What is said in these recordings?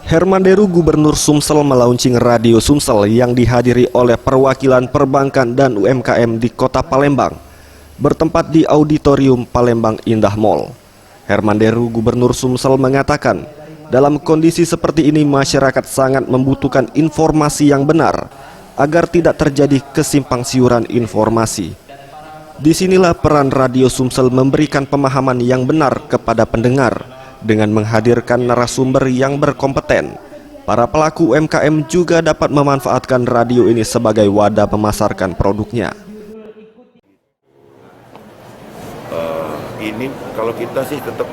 Herman Deru, Gubernur Sumsel, melaunching Radio Sumsel yang dihadiri oleh perwakilan perbankan dan UMKM di Kota Palembang, bertempat di Auditorium Palembang Indah Mall. Herman Deru, Gubernur Sumsel, mengatakan, dalam kondisi seperti ini masyarakat sangat membutuhkan informasi yang benar agar tidak terjadi kesimpang siuran informasi. Disinilah peran Radio Sumsel memberikan pemahaman yang benar kepada pendengar dengan menghadirkan narasumber yang berkompeten. Para pelaku UMKM juga dapat memanfaatkan radio ini sebagai wadah memasarkan produknya. Ini kalau kita sih tetap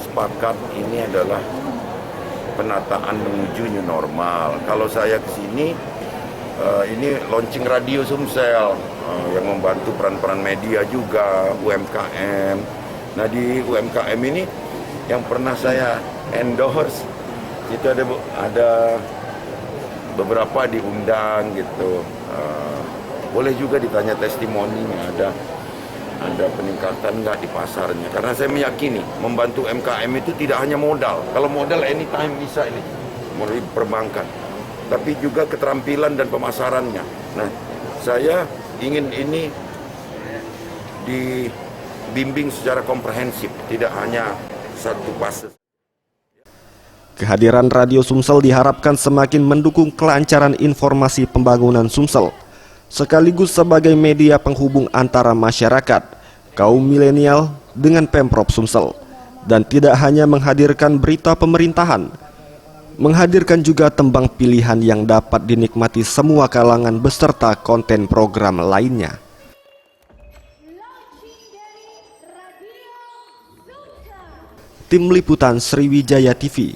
sepakat ini adalah penataan menuju new normal. Kalau saya kesini, ini launching Radio Sumsel yang membantu peran-peran media juga, UMKM. Nah, di UMKM ini yang pernah saya endorse itu ada beberapa diundang gitu. Boleh juga ditanya testimoninya, ada peningkatan nggak di pasarnya, karena saya meyakini membantu UMKM itu tidak hanya modal. Kalau modal anytime bisa ini melalui perbankan, tapi juga keterampilan dan pemasarannya. Nah, saya ingin ini dibimbing secara komprehensif, tidak hanya satu fase. Kehadiran Radio Sumsel diharapkan semakin mendukung kelancaran informasi pembangunan Sumsel, sekaligus sebagai media penghubung antara masyarakat, kaum milenial dengan Pemprov Sumsel, dan tidak hanya menghadirkan berita pemerintahan, menghadirkan juga tembang pilihan yang dapat dinikmati semua kalangan beserta konten program lainnya. Tim Liputan Sriwijaya TV.